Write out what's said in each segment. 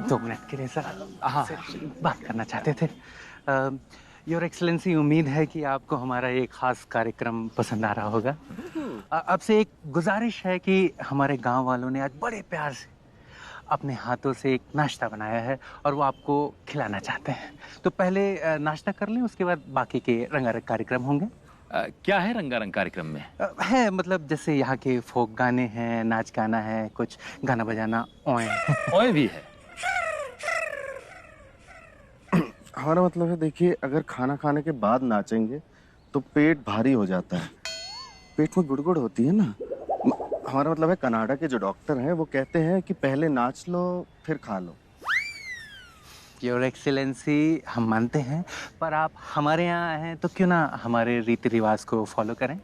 2 minute के लिए sir, हाँ, बात करना चाहते थे। योर एक्सीलेंसी, उम्मीद है कि आपको हमारा ये खास कार्यक्रम पसंद आ रहा होगा। आपसे एक गुजारिश है कि हमारे गांव वालों ने आज बड़े प्यार से अपने हाथों से एक नाश्ता बनाया है और वो आपको खिलाना चाहते हैं। तो पहले नाश्ता कर लें, उसके बाद बाकी के रंगारंग कार्यक्रम होंगे। क्या है रंगारंग कार्यक्रम में? है मतलब जैसे यहाँ के फोक गाने हैं, नाच गाना है, कुछ गाना बजाना। ओए ओए भी है। हमारा मतलब है, देखिए, अगर खाना खाने के बाद नाचेंगे तो पेट भारी हो जाता है, पेट में गुड़गुड़ होती है ना। हमारा मतलब है, कनाडा के जो डॉक्टर हैं वो कहते हैं कि पहले नाच लो फिर खा लो। योर एक्सीलेंसी, हम मानते हैं, पर आप हमारे यहाँ आए हैं तो क्यों ना हमारे रीति रिवाज को फॉलो करें।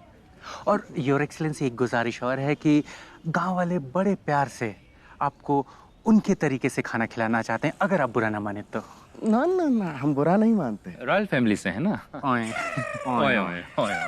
और योर एक्सीलेंसी, एक गुजारिश और है कि गांव वाले बड़े प्यार से आपको उनके तरीके से खाना खिलाना चाहते हैं, अगर आप बुरा ना माने तो। ना ना ना, हम बुरा नहीं मानते। रॉयल फैमिली से है ना। ओए ओए ओए ओए।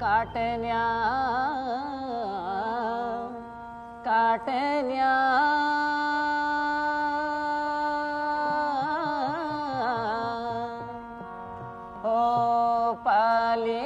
काटन्या काटन्या ओ पाली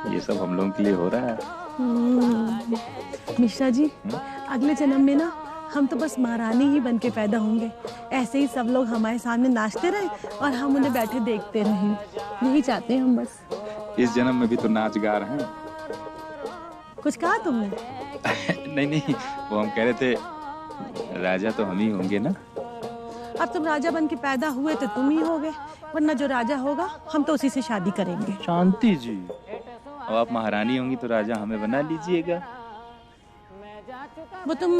ये सब हम लोगों के लिए हो रहा है। मिश्रा जी, अगले जन्म में ना हम तो बस महारानी ही बन के पैदा होंगे। ऐसे ही सब लोग हमारे सामने नाचते रहे और हम उन्हें बैठे देखते रहें। यही चाहते हैं हम बस। इस जन्म में भी तो नाच गा रहे हैं। कुछ कहा तुमने? नहीं नहीं, वो हम कह रहे थे राजा तो हम ही होंगे ना। अब तुम राजा बन के पैदा हुए तो तुम ही होगे, वरना जो राजा होगा हम तो उसी से शादी करेंगे। शांति जी, अब आप महारानी होंगी तो राजा हमें बना लीजिएगा। वो तुम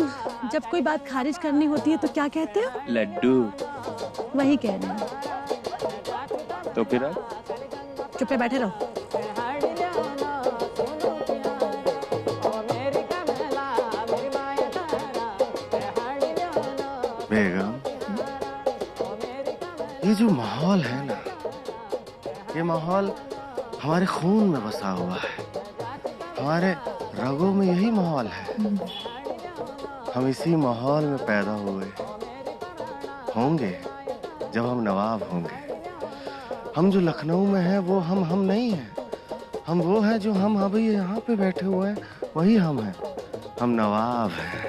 जब कोई बात खारिज करनी होती है तो क्या कहते हो? लड्डू। वही कह रहे हैं। तो फिर आप चुप पे बैठे रहो। बेगम, ये जो माहौल है ना, ये माहौल हमारे खून में बसा हुआ है, हमारे रगों में यही माहौल है। हम इसी माहौल में पैदा हुए होंगे जब हम नवाब होंगे। हम जो लखनऊ में हैं वो हम नहीं हैं। हम वो हैं जो हम अभी यहाँ पे बैठे हुए हैं, वही हम हैं। हम नवाब हैं।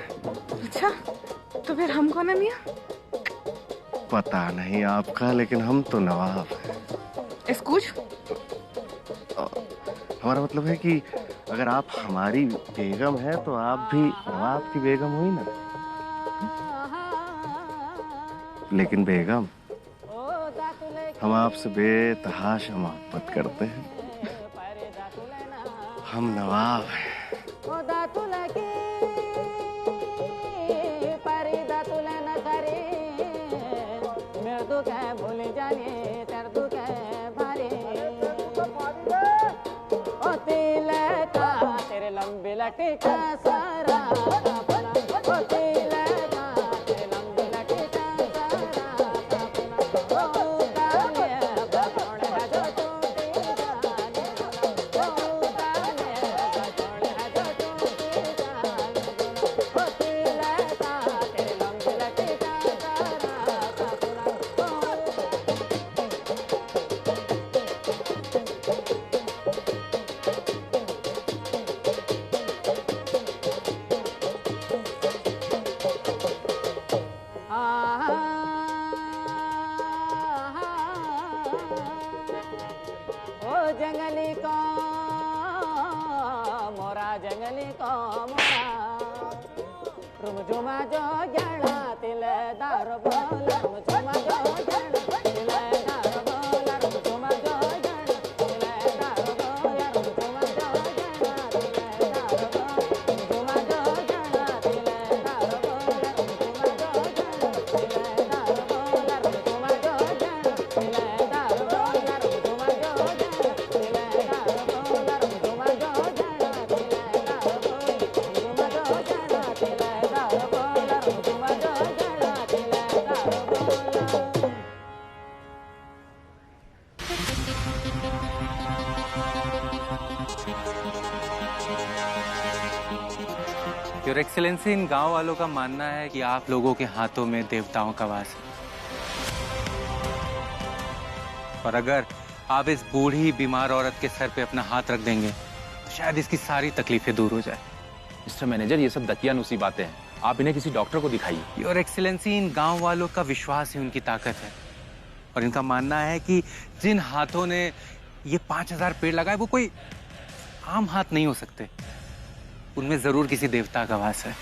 अच्छा, तो फिर हम कौन है मियां? पता नहीं आपका, लेकिन हम तो नवाब हैं। कुछ हमारा मतलब है कि अगर आप हमारी बेगम हैं तो आप भी नवाब की बेगम हुई ना। लेकिन बेगम, हम आपसे बेतहाशा मोहब्बत करते हैं। हम नवाब हैं। ओ दातुल की परी दातुल न करे मृदु के भूल जाने दर्द के भारे ओ तिलका तेरे लंबी लटका सारा सपना ओ तिलका तेरे लंबी लटका सारा सपना ओ काले बकोड़ है जो टूटी जाने ओ काले बकोड़ है जो टूटी जाने ओ तिलका तेरे लंबी लटका सारा सपना ओ जंगली को मोरा जंगली को मोरा रुमझुमा जो जड़ा तिलदार बोला रुमझुमा जो जड़ा तिलदार बोला रुमझुमा जो जड़ा तिलदार बोला रुमझुमा जो जड़ा तिलदार बोला रुमझुमा जो जड़ा तिलदार बोला रुमझुमा जो जड़ा तिलदार बोला रुमझुमा जो जड़ा तिलदार बोला रुमझुमा जो जड़ा तिलदार बोला रुमझुमा जो जड़ा तिलदार बोला रुमझुमा जो जड़ा तिलदार बोला रुमझुमा जो जड़ा तिलदार बोला योर एक्सेलेंसी, इन गांव वालों का मानना है कि आप लोगों के हाथों में देवताओं का वास है, और अगर आप इस बूढ़ी बीमार औरत के सर पे अपना हाथ रख देंगे तो शायद इसकी सारी तकलीफें दूर हो जाए। मिस्टर मैनेजर, ये सब दकियानुसी बातें हैं, आप इन्हें किसी डॉक्टर को दिखाइए। योर एक्सेलेंसी, इन गांव वालों का विश्वास ही उनकी ताकत है, और इनका मानना है कि जिन हाथों ने ये 5000 पेड़ लगाए वो कोई आम हाथ नहीं हो सकते, उनमें जरूर किसी देवता का वास है।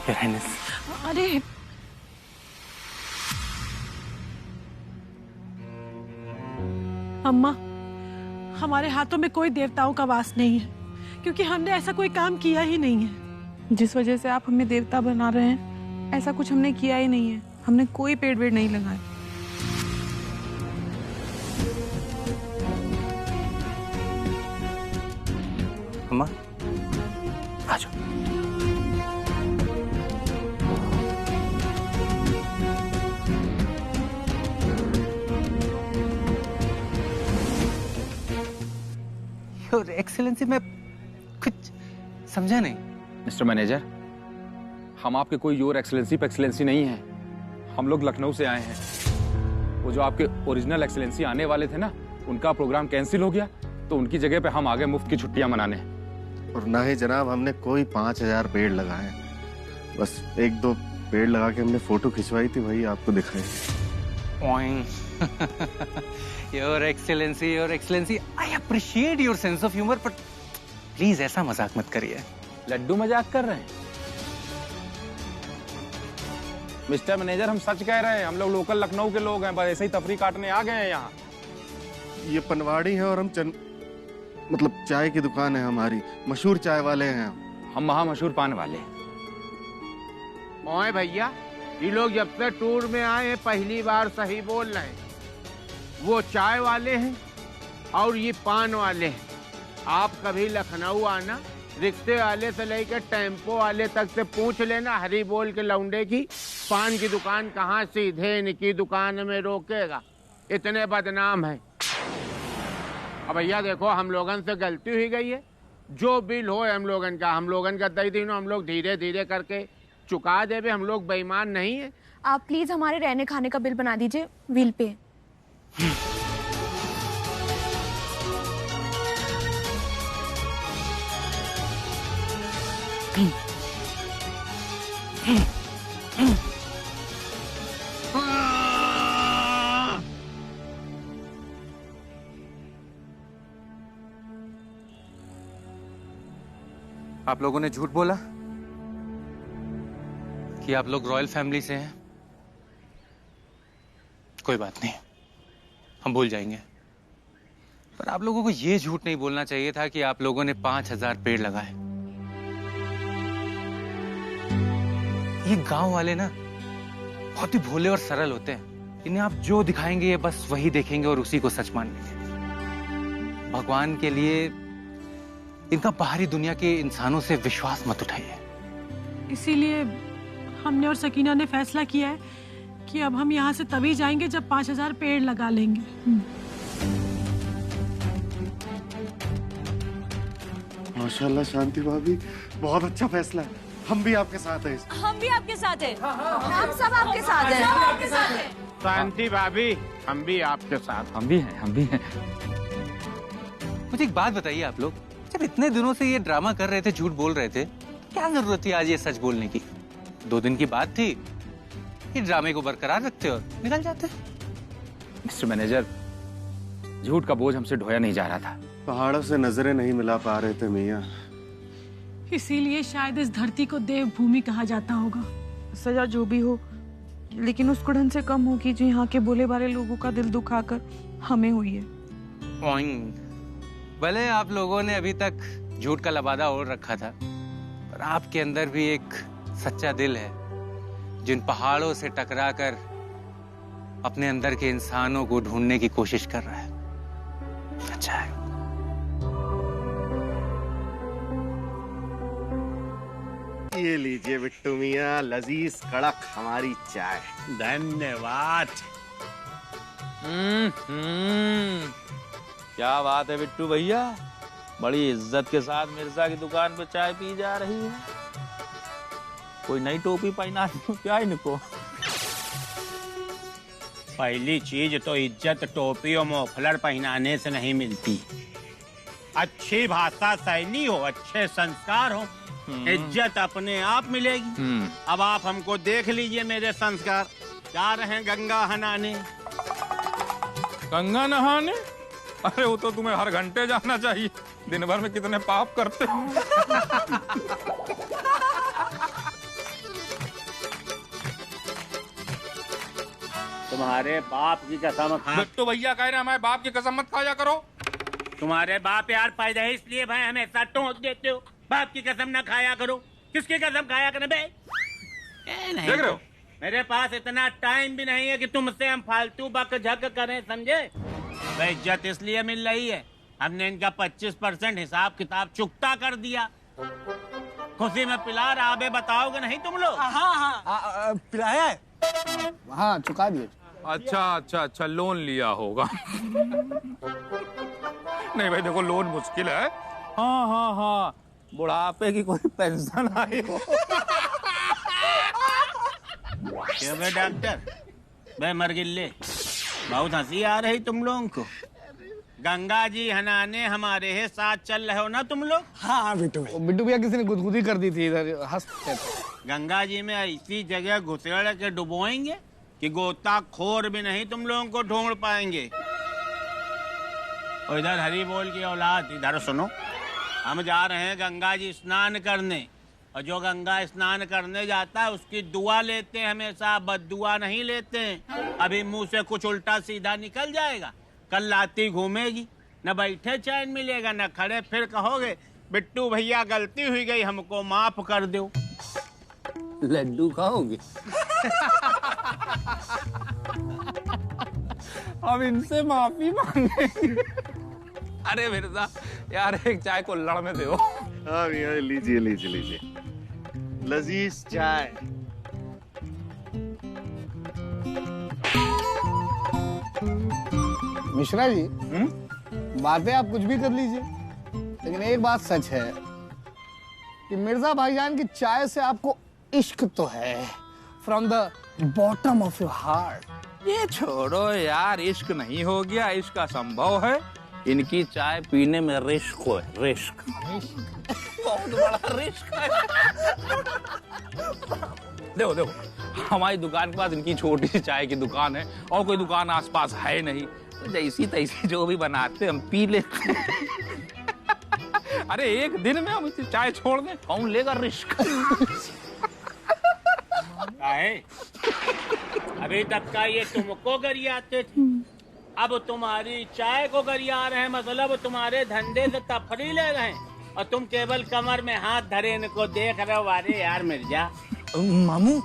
Your Highness, अरे अम्मा, हमारे हाथों में कोई देवताओं का वास नहीं है, क्योंकि हमने ऐसा कोई काम किया ही नहीं है। जिस वजह से आप हमें देवता बना रहे हैं, ऐसा कुछ हमने किया ही नहीं है। हमने कोई पेड़ वेड़ नहीं लगाए। अम्मा आ जाओ। योर एक्सेलेंसी, मैं कुछ समझा नहीं। मिस्टर मैनेजर, हम आपके कोई योर एक्सेलेंसी पे एक्सेलेंसी नहीं है। हम लोग लखनऊ से आए हैं। वो जो आपके ओरिजिनल एक्सेलेंसी आने वाले थे ना, उनका प्रोग्राम कैंसिल हो गया, तो उनकी जगह पे हम आ गए मुफ्त की छुट्टियां मनाने। और ना ही जनाब हमने कोई 5000 पेड़ लगाए, बस 1-2 पेड़ लगा के हमने फोटो खिंचवाई थी, वही आपको दिखाई। Your excellency, I appreciate your sense of humour, but please ऐसा मजाक मत करिए। लड्डू मजाक कर रहे हैं? मिस्टर मैनेजर, हम सच कह रहे हैं। हम लोग लोकल लखनऊ के लोग हैं, बस ऐसे ही तफरी काटने आ गए हैं यहाँ। ये पनवाड़ी है और हम मतलब चाय की दुकान है हमारी, मशहूर चाय वाले हैं हम महा मशहूर पान वाले। ओए भैया, ये लोग जब से टूर में आए हैं पहली बार सही बोल रहे हैं। वो चाय वाले हैं और ये पान वाले हैं। आप कभी लखनऊ आना, रिक्शे वाले से लेकर टेम्पो वाले तक से पूछ लेना हरी बोल के लौंडे की पान की दुकान कहाँ, सीधे इनकी दुकान में रोकेगा। इतने बदनाम है। अब भैया देखो, हम लोगन से गलती हुई गई है, जो बिल हो हम लोगन का दे दिनों हम लोग धीरे धीरे करके चुका देवे। हम लोग बेईमान नहीं है। आप प्लीज हमारे रहने खाने का बिल बना दीजिए, व्हील पे। आप लोगों ने झूठ बोला, कि आप लोग रॉयल फैमिली से हैं। कोई बात नहीं, हम भूल जाएंगे। पर आप लोगों को ये झूठ नहीं बोलना चाहिए था कि आप लोगों ने 5000 पेड़ लगाए। ये गांव वाले ना बहुत ही भोले और सरल होते हैं। इन्हें आप जो दिखाएंगे ये बस वही देखेंगे और उसी को सच मान लेंगे। भगवान के लिए इनका बाहरी दुनिया के इंसानों से विश्वास मत उठाइए। इसीलिए हमने और सकीना ने फैसला किया है कि अब हम यहाँ से तभी जाएंगे जब 5000 पेड़ लगा लेंगे। माशाल्लाह शांति भाभी, बहुत अच्छा फैसला है। हम भी आपके साथ हैं। हम भी आपके साथ हैं। हम सब आपके साथ हैं। शांति भाभी, हम भी आपके साथ। हम भी हैं। मुझे एक बात बताइए, आप लोग जब इतने दिनों से ये ड्रामा कर रहे थे, झूठ बोल रहे थे, क्या जरूरत थी आज ये सच बोलने की? 2 दिन की बात थी, ये ड्रामे को बरकरार रखते और निकल जाते। मिस्टर मैनेजर, झूठ का बोझ हमसे ढोया नहीं जा रहा था। पहाड़ों से नजरें नहीं मिला पा रहे थे मियाँ। इसीलिए शायद इस धरती को देवभूमि कहा जाता होगा। सजा जो भी हो, लेकिन उस कुड़न से कम होगी जो यहाँ के भोले भाले लोगों का दिल दुखाकर हमें हुई है। भले आप लोगों ने अभी तक झूठ का लबादा ओढ़ रखा था, पर आपके अंदर भी एक सच्चा दिल है जिन पहाड़ों से टकराकर अपने अंदर के इंसानों को ढूंढने की कोशिश कर रहा है। अच्छा है। ये लीजिए बिट्टू मियाँ, लजीज कड़क हमारी चाय। धन्यवाद। क्या बात है बिट्टू भैया, बड़ी इज्जत के साथ मिर्जा की दुकान पे चाय पी जा रही है। कोई नई टोपी पहना दूं क्या इनको? पहली चीज तो इज्जत टोपी और मोफलर पहनाने से नहीं मिलती। अच्छी भाषा शैली हो, अच्छे संस्कार हो, इज्जत अपने आप मिलेगी। अब आप हमको देख लीजिए, मेरे संस्कार। जा रहे हैं गंगा नहाने। गंगा नहाने? अरे वो तो तुम्हें हर घंटे जाना चाहिए। दिन भर में कितने पाप करते हो। तुम्हारे बाप की कसम खा। बिट्टू भैया कह रहे हैं हमारे बाप की कसम मत खाया करो। तुम्हारे बाप यार पैदा है इसलिए भाई हमेशा टोक देते हो। बाप की कसम ना खाया करो। किसकी कसम खाया करें बे? नहीं देख रहे हो, मेरे पास इतना टाइम भी नहीं है कि तुमसे हम फालतू बक झक करें, समझे? भाई इज्जत इसलिए मिल रही है, हमने इनका 25% हिसाब किताब चुकता कर दिया। खुशी में पिला रहा बे, बताओगे नहीं तुम लोग? हाँ पिलाया है। हाँ चुका दिए। अच्छा, लोन लिया होगा। नहीं भाई देखो, लोन मुश्किल है। हाँ, बुढ़ापे की कोई पेंशन आई हो। क्यों बे डॉक्टर? बे मरगिल्ले, बहुत हंसी आ रही तुम लोगों को। गंगा जी हनाने हमारे है साथ चल रहे हो ना तुम लोग? हाँ बिट्टू भैया किसी ने गुदगुदी कर दी थी इधर, हंसते थे। गंगा जी में ऐसी जगह घुसेड़ के डुबोएंगे कि गोताखोर भी नहीं तुम लोगों को ढूंढ पाएंगे। और इधर हरी बोल की औलाद, इधर सुनो। हम जा रहे हैं गंगा जी स्नान करने, और जो गंगा स्नान करने जाता है उसकी दुआ लेते हैं हमेशा, बद्दुआ नहीं लेते हैं। अभी मुंह से कुछ उल्टा सीधा निकल जाएगा, कल लाती घूमेगी, न बैठे चैन मिलेगा न खड़े। फिर कहोगे बिट्टू भैया गलती हुई गई, हमको माफ कर दो। लड्डू खाओगे? अब इनसे माफी मांगेंगे? अरे मिर्जा यार, एक चाय को लड़ने दो। हाँ मियाँ, लीजिए लजीज चाय। मिश्रा जी, बातें आप कुछ भी कर लीजिए, लेकिन एक बात सच है कि मिर्जा भाईजान की चाय से आपको इश्क तो है, from the bottom of your heart. ये छोड़ो यार, इश्क नहीं हो गया, इश्क असंभव है। इनकी चाय पीने में रिस्क है, रिस्क बहुत बड़ा रिस्क है। देखो, हमारी दुकान के पास इनकी छोटी सी चाय की दुकान है, और कोई दुकान आसपास है नहीं। तो जैसी तैसी जो भी बनाते हम पी लेते। अरे एक दिन में हम इसे चाय छोड़ दें, कौन लेगा रिस्क? है? अभी तक का ये तुमको गरियाते थे, अब तुम्हारी चाय को गरिया रहे हैं। मतलब तुम्हारे धंधे से तफरी ले रहे हैं और तुम केवल कमर में हाथ धरे इनको देख रहे हो। अरे यार मिर्जा, मामू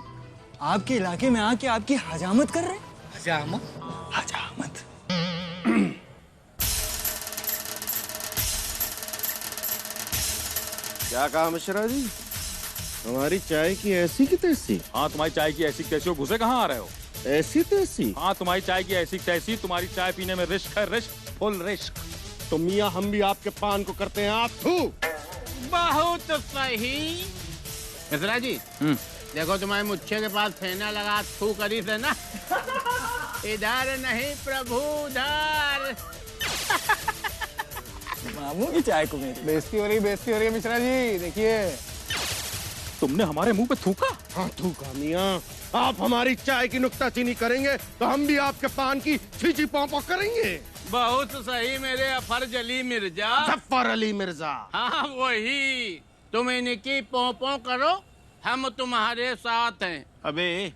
आपके इलाके में आके आपकी हजामत कर रहे हैं। हजामत? हजामत। क्या कहा मिश्रा जी? हमारी चाय की ऐसी की तैसी? हाँ, तुम्हारी चाय की ऐसी तैसी हो। घुसे कहाँ आ रहे हो? ऐसी तैसी? हाँ, तुम्हारी चाय की ऐसी तैसी। तुम्हारी चाय पीने में रिस्क है, रिस्क, फुल रिस्क। तो मियाँ हम भी आपके पान को करते हैं आप थू। बहुत सही। मिश्रा जी, देखो तुम्हारे मुच्छे के पास फेना लगा थू करी से ना। इधर नहीं प्रभु उधर। मामू की चाय को मेरी बेइज्जती हो रही है मिश्रा जी। देखिए, तुमने हमारे मुंह पे थूका? हाँ थूका मियाँ। आप हमारी चाय की नुक्ताचीनी करेंगे तो हम भी आपके पान की छींची पौं करेंगे। बहुत सही मेरे अफर जली मिर्जा। जफर अली मिर्जा। हाँ वही, तुम इनकी पौं करो, हम तुम्हारे साथ हैं। अबे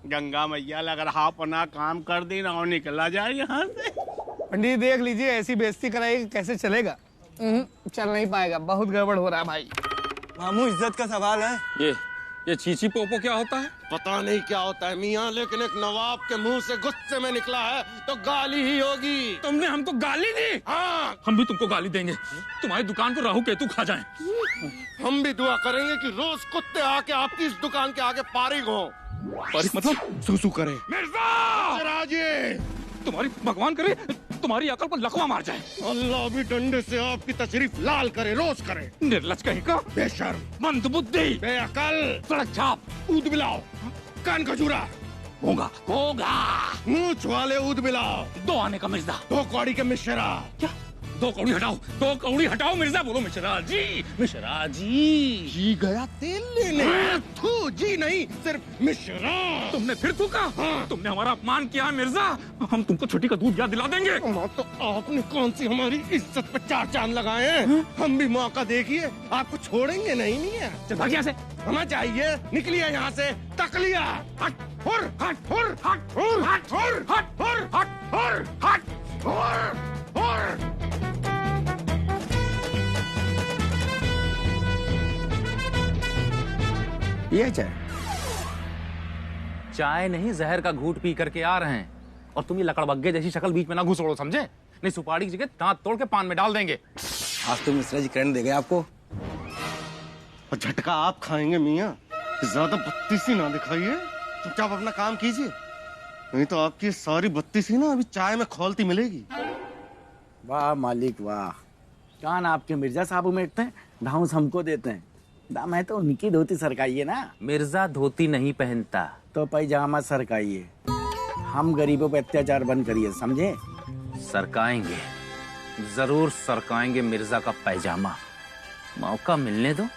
गंगा मैया लग रहा अपना काम कर दी ना और निकला जाए यहाँ से। पंडित देख लीजिए, ऐसी बेइज्जती कराएगी कैसे चलेगा? चल नहीं पाएगा, बहुत गड़बड़ हो रहा है भाई। मामू इज्जत का सवाल है। ये चीची पोपो क्या होता है? पता नहीं क्या होता है मियाँ, लेकिन एक नवाब के मुंह से गुस्से में निकला है तो गाली ही होगी। तुमने हमको गाली दी? हाँ, हम भी तुमको गाली देंगे। तुम्हारी दुकान को राहु केतु खा जाएं। हम भी दुआ करेंगे कि रोज कुत्ते आके आपकी इस दुकान के आगे पारिक हो। पारिक मतलब? सुसु करे। मिर्जा! तुम्हारी भगवान करे तुम्हारी अकल पर लकवा मार जाए। अल्लाह भी डंडे से आपकी तशरीफ लाल करे, रोज करे। निर्लज कहीं का, बेशर्म, मंदबुद्धि, बेअकल, सड़क छाप, ऊद बिलाओ, कान खजूरा, होगा होगा, मूंछ वाले ऊद बिलाओ, 2 आने का मिर्जा, 2 कौड़ी के मिश्रा। क्या? 2 कौड़ी हटाओ, 2 कौड़ी हटाओ मिर्जा। बोलो मिश्रा जी, मिश्रा जी। जी गया तेल लेने। थू, जी नहीं, सिर्फ मिश्रा। तुमने फिर थूका? हाँ। तुमने हमारा अपमान किया मिर्जा। हम तुमको छुट्टी का दूध याद दिला देंगे। तो आपने कौन सी हमारी इज्जत पे 4 चांद लगाए हैं? हम भी मौका देखिए, आपको छोड़ेंगे नहीं है। चल भाग यहाँ से। हमें चाहिए, निकलिए यहाँ से। तकलिया, हट, हुर, हट, हुर, हट, हुर, हट, हुर, हट, हुर, हट, हुर, हट, हुर, हुर। ये चाय चाय नहीं, जहर का घूंट पी करके आ रहे हैं। और तुम ये लकड़बग्गे जैसी शक्ल बीच में ना घुसोड़ो, समझे? नहीं सुपारी की जगह दांत तोड़ के पान में डाल देंगे। आज तो मिश्रा जी करंट दे गए आपको। और झटका आप खाएंगे मियाँ। ज्यादा बत्तीसी ना दिखाइए, चुपचाप अपना काम कीजिए, नहीं तो आपकी सारी बत्तीसी ना अभी चाय में खौलती मिलेगी। वाह मालिक वाह, कान आपके मिर्जा साहब उमेटते हैं, धाउस हमको देते हैं। दाम है तो उनकी धोती सरकाइए ना। मिर्जा धोती नहीं पहनता तो पैजामा सरकाइए। हम गरीबों पे अत्याचार बंद करिए, समझे? सरकाएंगे, जरूर सरकाएंगे मिर्जा का पैजामा। मौका मिलने दो,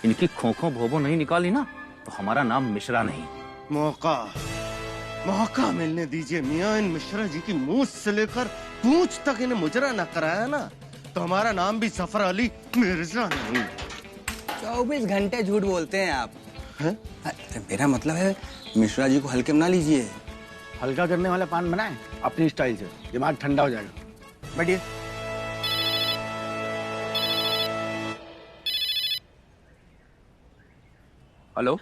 इनकी खोखों भोबो नहीं निकाली ना तो हमारा नाम मिश्रा नहीं। मौका मिलने दीजिए मियाँ। इन मिश्रा जी की मूछ से लेकर पूंछ तक इन्हें मुजरा न कराया ना तो हमारा नाम भी जफर अली मिर्जा नहीं। 24 घंटे झूठ बोलते हैं आप। है? मेरा मतलब है मिश्रा जी को हल्के में ना लीजिए। हल्का करने वाला पान बनाए अपनी स्टाइल से, दिमाग ठंडा हो जाएगा। बैठिए। हेलो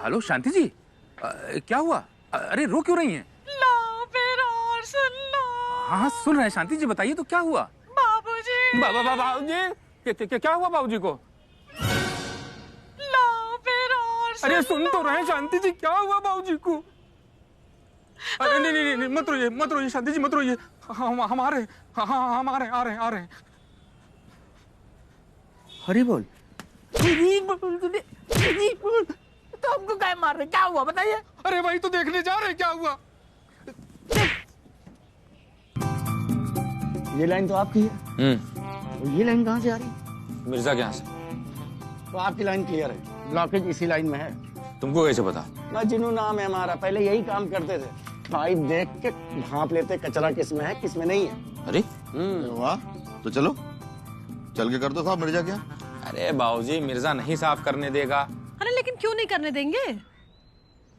हेलो शांति जी, क्या हुआ? अरे रो क्यों रही हैं? लो फिर और सुन लो। हाँ सुन रहे हैं शांति जी, बताइए तो क्या हुआ? बाबूजी। बाबूजी क्या हुआ बाबूजी को? लो फिर और अरे सुन तो रहे हैं शांति जी, क्या हुआ बाबूजी को? अरे नहीं मत रोइए शांति जी, मत रोइए। हम आ रहे हैं, हम आ रहे हैं। हरी बोल। तो हमको क्या मार रहे, क्या हुआ बताइए? अरे भाई तो देखने जा रहे हैं क्या हुआ। ये लाइन तो आपकी है। तो ये लाइन कहाँ से आ रही? मिर्जा के यहाँ से। तो आपकी लाइन क्लियर है, ब्लॉकेज इसी लाइन में है। तुमको कैसे पता? मजनू नाम है हमारा, पहले यही काम करते थे। पाइप देख के भांप लेते कचरा किस में है किस में नहीं है। अरे वाह, तो चलो चल के कर दो साहब मिर्जा क्या। अरे बाबूजी मिर्जा नहीं साफ करने देगा। अरे लेकिन क्यों नहीं करने देंगे?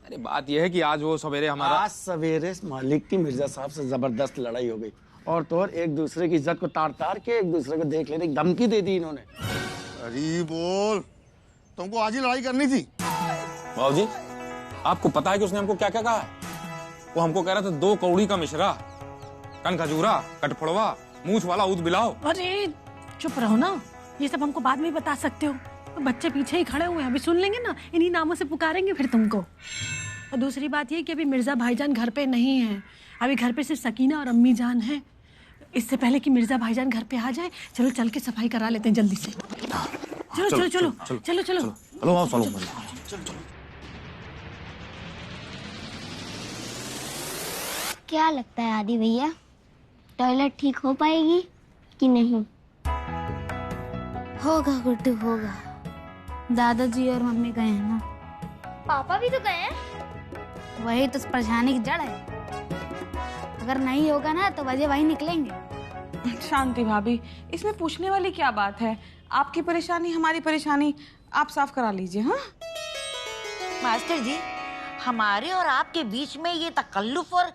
अरे बात यह है कि आज वो सवेरे हमारा आज सवेरे मालिक की मिर्जा साहब से जबरदस्त लड़ाई हो गई और तो और एक दूसरे की इज्जत को तार तार के एक दूसरे को देख लेने की धमकी दे दी इन्होंने। अरे बोल, तुमको आज ही लड़ाई करनी थी। बाबूजी, आपको पता है कि उसने हमको क्या क्या कहा है? वो हमको कह रहा था 2 कौड़ी का मिश्रा, कन खजूरा, कटफड़वा, मूछ वाला ऊद बिलाओ। अरे चुप रहो ना, ये सब हमको बाद में ही बता सकते हो। तो बच्चे पीछे ही खड़े हुए हैं, अभी सुन लेंगे ना, इन्हीं नामों से पुकारेंगे फिर तुमको। और दूसरी बात ये कि अभी मिर्जा भाईजान घर पे नहीं है, अभी घर पे सिर्फ सकीना और अम्मी जान है। इससे पहले कि मिर्जा भाईजान घर पे आ जाए, चलो चल के सफाई करा लेते हैं जल्दी से। चलो चलो चलो चलो चलो चलो आओ, चलो क्या लगता है आदि भैया, टॉयलेट ठीक हो पाएगी कि नहीं? होगा गुड्डू होगा, दादाजी और मम्मी गए हैं ना। पापा भी तो गए हैं। वही तो परेशानी की जड़ है, अगर नहीं होगा ना तो वजह वही निकलेंगे। शांति भाभी, इसमें पूछने वाली क्या बात है? आपकी परेशानी हमारी परेशानी, आप साफ करा लीजिए। हाँ मास्टर जी, हमारे और आपके बीच में ये तकल्लुफ और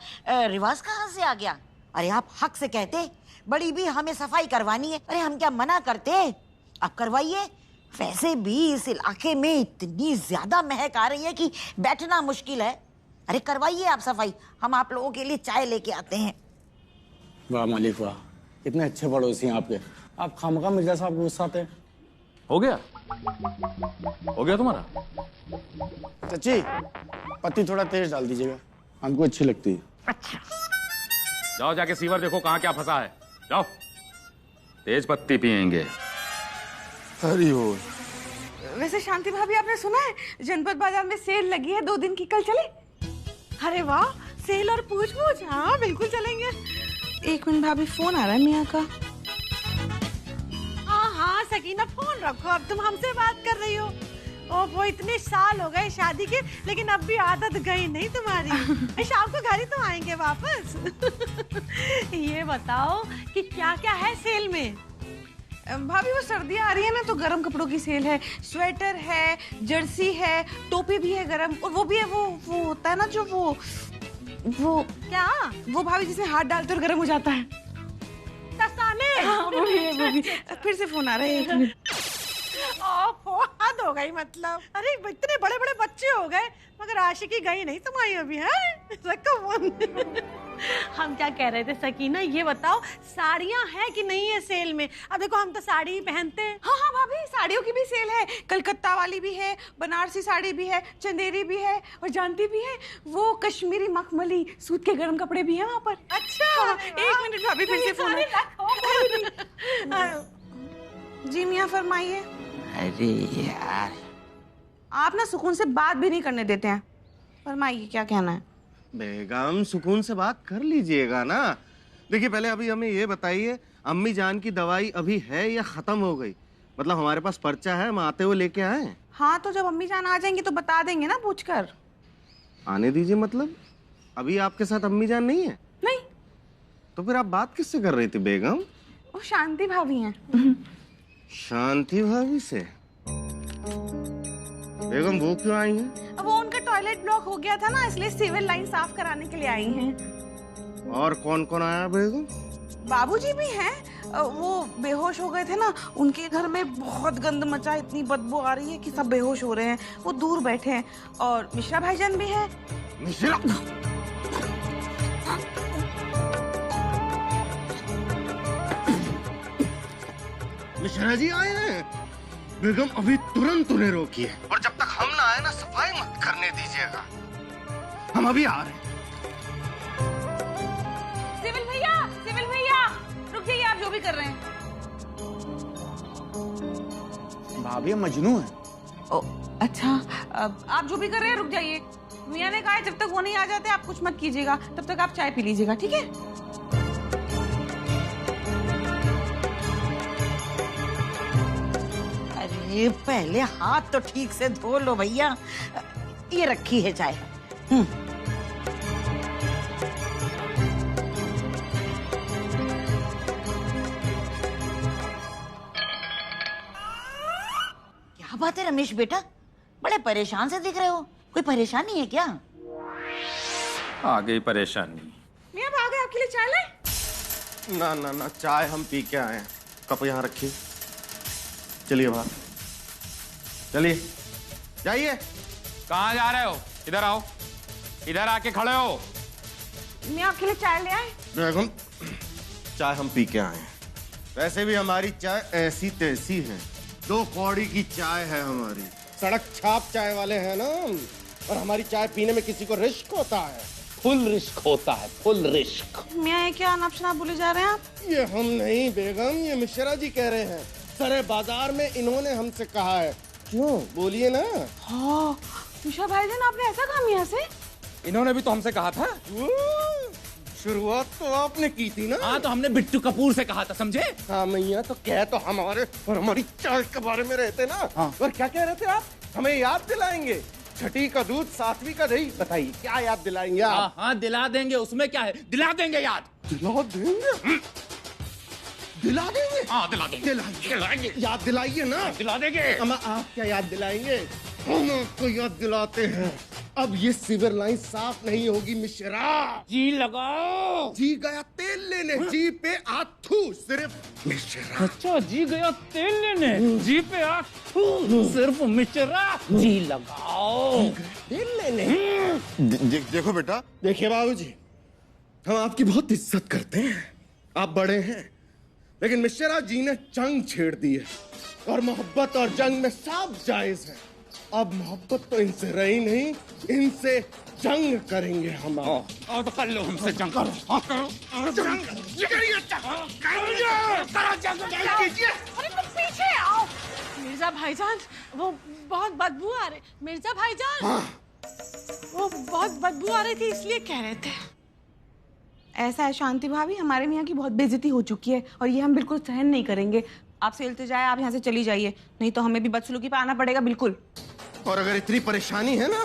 रिवाज कहाँ से आ गया? अरे आप हक से कहते, बड़ी भी हमें सफाई करवानी है, अरे हम क्या मना करते? आप करवाइए। वैसे भी इस इलाके में इतनी ज्यादा महक आ रही है कि बैठना मुश्किल है। अरे करवाइए आप सफाई, हम आप लोगों के लिए चाय लेके आते हैं। वाह मालिक वाह, इतने अच्छे पड़ोसी हैं आपके। आप खामखा मिर्जा साहब को गुस्साते हैं। हो गया तुम्हारा? चाची, पत्ती थोड़ा तेज डाल दीजिएगा, हमको अच्छी लगती है। अच्छा जाओ जाके सीवर देखो कहाँ क्या फंसा है, जाओ। तेज पत्ती पियेंगे। हरी बोल। वैसे शांति भाभी, आपने सुना है जनपद बाजार में सेल लगी है 2 दिन की, कल चले? अरे वाह, सेल और पूछ पूछ, हाँ बिल्कुल चलेंगे। 1 मिनट भाभी, फोन आ रहा है मियाँ का। हाँ सकीना, फोन रखो, अब तुम हमसे बात कर रही हो। ओ वो इतने साल हो गए शादी के, लेकिन अब भी आदत गई नहीं तुम्हारी। शाम को घर ही तो आएंगे वापस। ये बताओ कि क्या क्या है सेल में? भाभी वो सर्दियाँ आ रही है ना, तो गर्म कपड़ों की सेल है। स्वेटर है, जर्सी है, टोपी भी है गरम, और वो भी है वो होता है ना जो वो क्या, वो भाभी जिसमें हाथ डालते और गर्म हो जाता है। दस्ताने। हाँ वो भी। फिर से फोन आ रहा है, 1 मिनट। हद हो गई मतलब। अरे इतने बड़े बड़े बच्चे हो गए मगर आशिकी गई नहीं तुम्हारी अभी है। हम क्या कह रहे थे सकीना, ये बताओ साड़ियाँ हैं कि नहीं है सेल में? अब देखो हम तो साड़ी ही पहनते हैं। हाँ भाभी, साड़ियों की भी सेल है, कलकत्ता वाली भी है, बनारसी साड़ी भी है, चंदेरी भी है, और जानती भी है वो कश्मीरी मखमली सूत के गर्म कपड़े भी हैं वहाँ पर। अच्छा 1 मिनट भाभी, फिर से फोन जी मियाँ फरमाइए। अरे यार, आप ना सुकून से बात भी नहीं करने देते हैं। फरमाइए क्या कहना है? बेगम, सुकून से बात कर लीजिएगा ना। देखिए पहले अभी हमें ये बताइए, अम्मी जान की दवाई अभी है या खत्म हो गई? मतलब हमारे पास पर्चा है, हम आते हुए लेके आए। हाँ तो जब अम्मी जान आ जाएंगी तो बता देंगे ना पूछकर। आने दीजिए, मतलब अभी आपके साथ अम्मी जान नहीं है? नहीं। तो फिर आप बात किससे कर रही थी बेगम? वो शांति भाभी हैं। शांति भाभी से? बेगम वो क्यों आई हैं? अब वो उनका टॉयलेट ब्लॉक हो गया था ना, इसलिए सिविल लाइन साफ कराने के लिए आई हैं। और कौन कौन आया बेगम? बाबूजी भी हैं, वो बेहोश हो गए थे ना, उनके घर में बहुत गंद मचा, इतनी बदबू आ रही है कि सब बेहोश हो रहे हैं, वो दूर बैठे हैं। और मिश्रा भाईजान भी है। मिश्रा? मिश्रा जी आए हैं? बेगम अभी तुरंत उन्हें रोकिए, और जब तक हम ना आए ना सफाई मत करने दीजिएगा। हम अभी आ रहे हैं। सिविल भैया रुक जाइए, आप जो भी कर रहे हैं। भाभी मजनू है। ओ अच्छा, आप जो भी कर रहे हैं रुक जाइए। मियाँ ने कहा है जब तक वो नहीं आ जाते आप कुछ मत कीजिएगा, तब तक आप चाय पी लीजिएगा, ठीक है? अरे पहले हाथ तो ठीक से धो लो भैया। ये रखी है चाय। क्या बात है रमेश बेटा, बड़े परेशान से दिख रहे हो, कोई परेशानी है क्या? आ गई परेशानी। मियाँ भाग गए, आपके लिए चाय लाए? ना ना ना, चाय हम पी के आए हैं। कप यहाँ रखिए। चलिए बाहर, चलिए जाइए। कहाँ जा रहे हो? इधर आओ, इधर आके खड़े हो। मियाँ आपके लिए चाय ले आए? बेगम, चाय हम पी के आए हैं। वैसे भी हमारी चाय ऐसी तैसी है, 2 कौड़ी की चाय है हमारी। सड़क छाप चाय वाले हैं ना, और हमारी चाय पीने में किसी को रिस्क होता है? फुल रिस्क होता है, फुल रिस्क। मियाँ ये क्या अनाप शनाप बोले जा रहे हैं आप? ये हम नहीं बेगम, ये मिश्रा जी कह रहे हैं। सारे बाजार में इन्होंने हमसे कहा है। क्यों, बोलिए ना। हाँ, मिश्रा भाईजान आपने ऐसा कहा मियाँ से? इन्होंने भी तो हमसे कहा था। शुरुआत तो आपने की थी ना। हाँ, तो हमने बिट्टू कपूर से कहा था, समझे? हाँ मैया, तो कह तो हमारे और हमारी चाय के बारे में रहते ना। हाँ। और क्या कह रहे थे आप? हमें याद दिलाएंगे? छठी का दूध, 7वीं का दही। बताइए क्या याद दिलाएंगे आप? हाँ, दिला देंगे, उसमें क्या है, दिला देंगे याद। दिला देंगे? दिला देंगे? हाँ, दिला देंगे, दिलाएंगे। याद दिलाइए ना। दिला देंगे। हम आप क्या याद दिलाएंगे? हम आपको याद दिलाते हैं। अब ये सीवर लाइन साफ नहीं होगी मिश्रा। जी लगाओ। जी गया तेल लेने, जी पे आथू सिर्फ मिश्रा। अच्छा, जी गया तेल लेने, जी पे आथू सिर्फ मिश्रा। जी लगाओ। तेल लेने। देखो बेटा, देखिए बाबूजी, हम आपकी बहुत इज्जत करते हैं, आप बड़े हैं, लेकिन मिश्रा जी ने जंग छेड़ दी है, और मोहब्बत और जंग में सब जायज है। अब मोहब्बत तो इनसे रही नहीं, इनसे जंग करेंगे हम। और तो कर लो हमसे जंग। करो, अरे तुम पीछे आओ। मिर्जा भाईजान, वो बहुत बदबू आ रही। मिर्जा भाईजान, वो बहुत बदबू आ रही थी, इसलिए कह रहे थे। ऐसा है शांति भाभी, हमारे यहाँ की बहुत बेइज्जती हो चुकी है, और ये हम बिल्कुल सहन नहीं करेंगे। आपसे इल्तिजा है, आप यहाँ से चली जाइए, नहीं तो हमें भी बदसलूकी पे आना पड़ेगा। बिल्कुल। और अगर इतनी परेशानी है ना,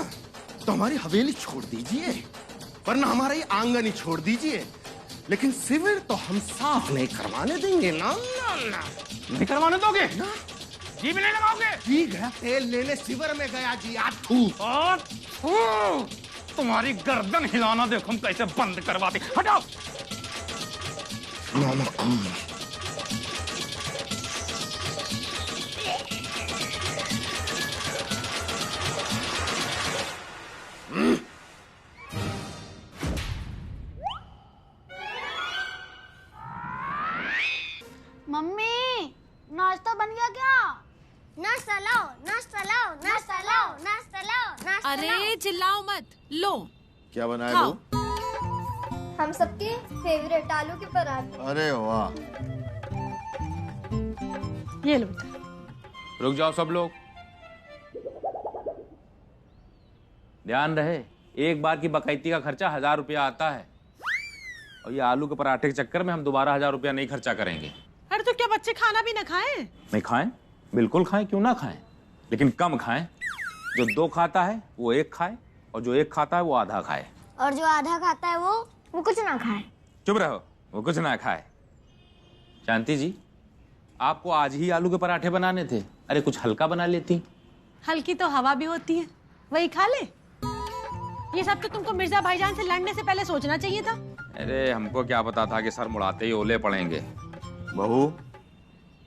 तो हमारी हवेली छोड़ दीजिए, वरना हमारा ये आंगन ही छोड़ दीजिए, लेकिन सिविर तो हम साफ नहीं करवाने देंगे ना। ना ना, नहीं करवाने दोगे ना? जी भी नहीं लगाओगे? जी गया तेल लेने, सिविर में गया जी आथू। तुम्हारी गर्दन हिलाना देखो हम कैसे बंद करवाते। हटाओ। मम्मी, नाश्ता बन गया क्या? नाश्ता लाओ, नाश्ता लाओ, नाश्ता लाओ, नाश्ता लाओ, नाश्ता लाओ। अरे चिल्लाओ मत, लो। क्या बनाया लो? हम सबके फेवरेट आलू के पराठे। अरे वाह। ये लो। रुक जाओ सब लोग, ध्यान रहे, एक बार की बकैती का खर्चा 1000 रुपया आता है, और ये आलू के पराठे के चक्कर में हम दोबारा 1000 रुपया नहीं खर्चा करेंगे। अरे तो क्या बच्चे खाना भी ना खाएं? नहीं खाएं, बिल्कुल खाएं, क्यों ना खाएं, लेकिन कम खाएं। जो 2 खाता है वो 1 खाए, और जो 1 खाता है वो आधा खाए। और जो आधा खाता है वो कुछ ना खाए। चुप रहो, वो कुछ ना खाए। शांति जी, आपको आज ही आलू के पराठे बनाने थे, अरे कुछ हल्का बना लेती। हल्की तो हवा भी होती है, वही खा ले। ये सब तो तुमको मिर्जा भाईजान से लड़ने से पहले सोचना चाहिए था। अरे हमको क्या पता था कि सर मुड़ाते ही ओले पड़ेंगे। बहू,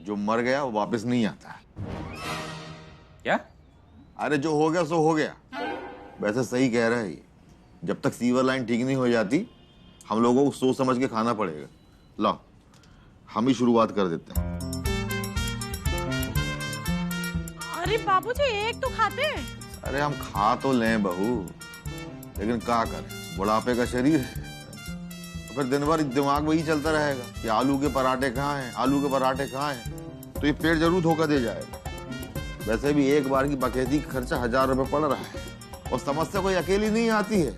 जो मर गया वो वापस नहीं आता। क्या? अरे जो हो गया सो हो गया। वैसे सही कह रहा है ये, जब तक सीवर लाइन ठीक नहीं हो जाती हम लोगों को सोच समझ के खाना पड़ेगा। लो, हम ही शुरुआत कर देते हैं। अरे बाबूजी, एक तो खाते। अरे हम खा तो लें बहू, लेकिन क्या करें, बुढ़ापे का शरीर है, तो फिर दिन भर दिमाग में ही चलता रहेगा कि आलू के पराठे कहाँ हैं, आलू के पराठे कहाँ हैं, तो ये पेट जरूर धोखा दे जाएगा। वैसे भी एक बार की बकैती का खर्चा 1000 रुपये पड़ रहा है, और समस्या कोई अकेली नहीं आती है,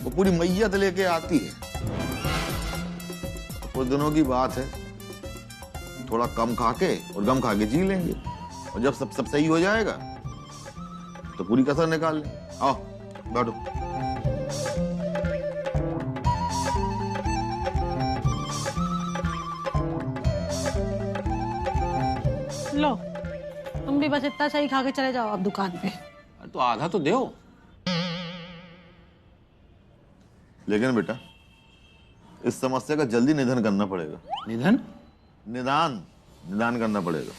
वो पूरी मैयत लेके आती है। कुछ दिनों की बात है, थोड़ा कम खा के और गम खा के जी लेंगे, और जब सब सही हो जाएगा तो पूरी कसर निकाल लें। आओ बैठो। लो, तुम भी बस इतना सही खा के चले जाओ अब दुकान पे। तो आधा तो दो। लेकिन बेटा इस समस्या का जल्दी निधन करना पड़ेगा। निधन? निदान करना पड़ेगा।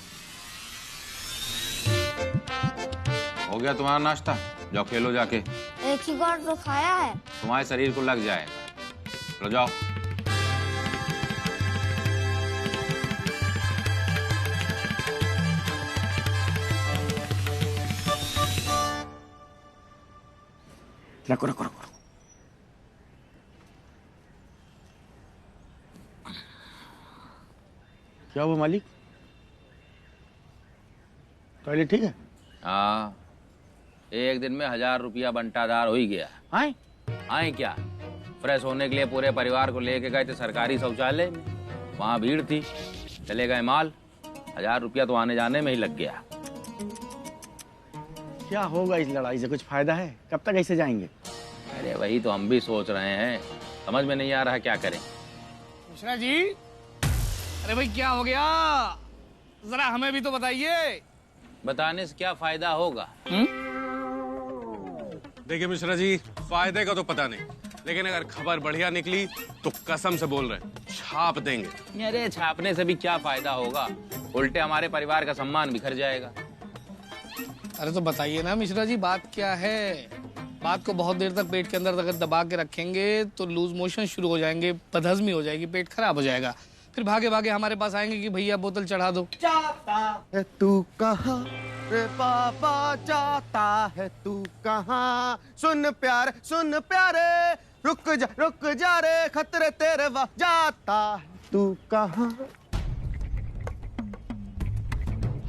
हो गया तुम्हारा नाश्ता? जाओ खेलो जाके। एक ही बार तो खाया है। तुम्हारे शरीर को लग जाएगा। लो जाओ। रखो रखो रखो। क्या हुआ मालिक? टॉयलेट ठीक है? हाँ, एक दिन में 1000 रुपया बंटादार हो ही गया। आए क्या, फ्रेश होने के लिए पूरे परिवार को लेके गए थे सरकारी शौचालय में। वहाँ भीड़ थी, चले गए माल, 1000 रुपया तो आने जाने में ही लग गया। क्या होगा इस लड़ाई से? कुछ फायदा है? कब तक ऐसे जाएंगे? अरे वही तो हम भी सोच रहे हैं, समझ में नहीं आ रहा क्या करें। मिश्रा जी, अरे भाई क्या हो गया? जरा हमें भी तो बताइए। बताने से क्या फायदा होगा? देखिए मिश्रा जी, फायदे का तो पता नहीं, लेकिन अगर खबर बढ़िया निकली तो कसम से बोल रहे हैं छाप देंगे। अरे छापने से भी क्या फायदा होगा, उल्टे हमारे परिवार का सम्मान बिखर जाएगा। अरे तो बताइए ना मिश्रा जी, बात क्या है? बात को बहुत देर तक पेट के अंदर अगर दबा के रखेंगे तो लूज मोशन शुरू हो जाएंगे, बदहजमी हो जाएगी, पेट खराब हो जाएगा। फिर भागे भागे हमारे पास आएंगे कि भैया बोतल चढ़ा दो। जाता है तू कहाँ रे पापा, जाता है तू कहाँ? सुन प्यारे रुक जा रे, खतरे तेरे वाह, जाता है तू कहाँ?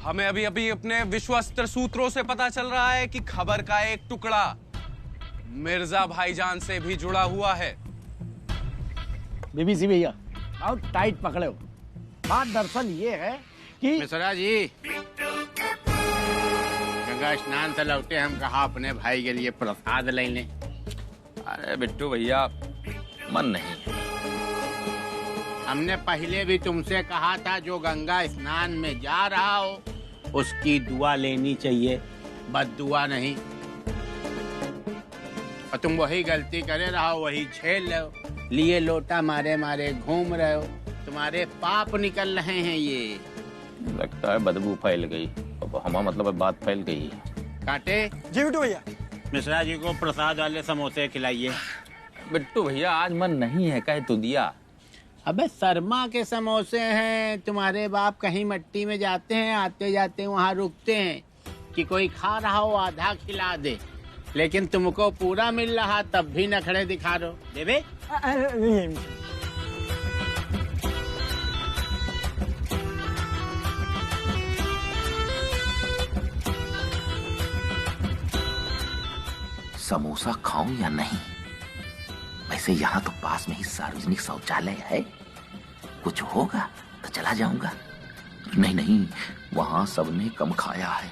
हमें अभी अभी अपने विश्वस्त सूत्रों से पता चल रहा है कि खबर का एक टुकड़ा मिर्जा भाईजान से भी जुड़ा हुआ है। बीबीसी भैया आओ, टाइट पकड़े हो। बात दरअसल ये है कि मिश्रा जी, गंगा स्नान से लौटे, हम कहा अपने भाई के लिए प्रसाद ले लें। अरे बिट्टू भैया, मन नहीं है। हमने पहले भी तुमसे कहा था जो गंगा स्नान में जा रहा हो उसकी दुआ लेनी चाहिए, बद्दुआ नहीं। और तुम वही गलती करे रहो, वही झेल रहे हो, लिए लोटा मारे मारे घूम रहे हो, तुम्हारे पाप निकल रहे हैं। ये लगता है बदबू फैल गई, अब हमारा मतलब बात फैल गई है। कांटे जी बिट्टू भैया, मिश्रा जी को प्रसाद वाले समोसे खिलाइए। बिट्टू भैया आज मन नहीं है, कह तो दिया। अबे शर्मा के समोसे हैं, तुम्हारे बाप कहीं मट्टी में जाते हैं, आते जाते वहाँ रुकते हैं कि कोई खा रहा हो आधा खिला दे, लेकिन तुमको पूरा मिल रहा तब भी नखरे दिखा रहे हो। देवे समोसा खाऊं या नहीं? वैसे यहाँ तो पास में ही सार्वजनिक शौचालय है, कुछ होगा तो चला जाऊंगा। नहीं, वहां सबने कम खाया है।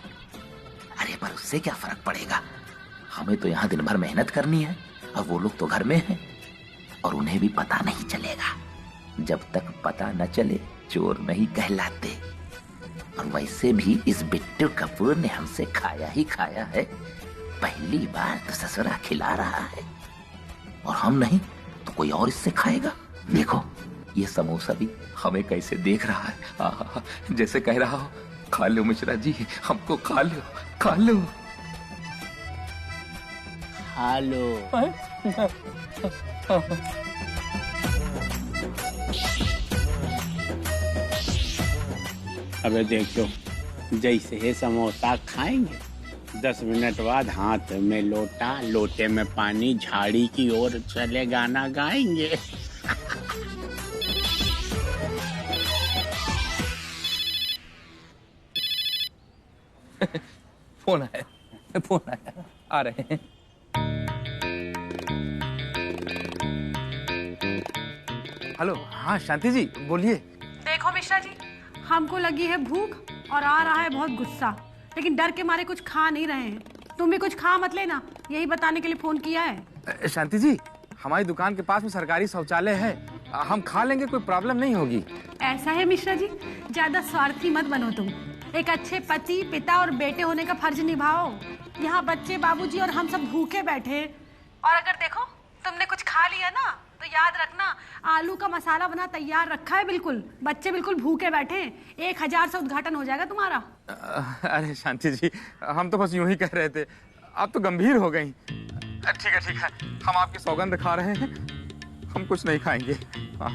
अरे पर उससे क्या फर्क पड़ेगा, हमें तो यहाँ दिन भर मेहनत करनी है और वो लोग तो घर में हैं और उन्हें भी पता नहीं चलेगा। जब तक पता न चले चोर नहीं कहलाते। और वैसे भी इस बिट्टू कपूर ने हमसे खाया ही खाया है, पहली बार तो ससुरा खिला रहा है, और हम नहीं तो कोई और इससे खाएगा। देखो ये समोसा भी हमें कैसे देख रहा है, आहा, जैसे कह रहा हो खा लो मिश्रा जी, हमको खा लो खा लो। हेलो अबे देखो, जैसे ही समोसा खाएंगे 10 मिनट बाद हाथ में लोटा, लोटे में पानी, झाड़ी की ओर चले गाना गाएंगे। फोन आया, आ रहे हैं। हेलो, हाँ शांति जी बोलिए। देखो मिश्रा जी, हमको लगी है भूख और आ रहा है बहुत गुस्सा, लेकिन डर के मारे कुछ खा नहीं रहे हैं। तुम भी कुछ खा मत लेना, यही बताने के लिए फोन किया है। शांति जी, हमारी दुकान के पास में सरकारी शौचालय है, हम खा लेंगे, कोई प्रॉब्लम नहीं होगी। ऐसा है मिश्रा जी, ज्यादा स्वार्थी मत बनो तुम। एक अच्छे पति, पिता और बेटे होने का फर्ज निभाओ। यहाँ बच्चे, बाबूजी और हम सब भूखे बैठे। और अगर देखो तुमने कुछ खा लिया ना तो याद रखना, आलू का मसाला बना तैयार रखा है बिल्कुल। बच्चे बिल्कुल भूखे बैठे, 1000 से उद्घाटन हो जाएगा तुम्हारा। अरे शांति जी, हम तो बस यूं ही कह रहे थे, आप तो गंभीर हो गई। ठीक है, हम आपकी सौगंध खा रहे हैं, हम कुछ नहीं खाएंगे। हाँ।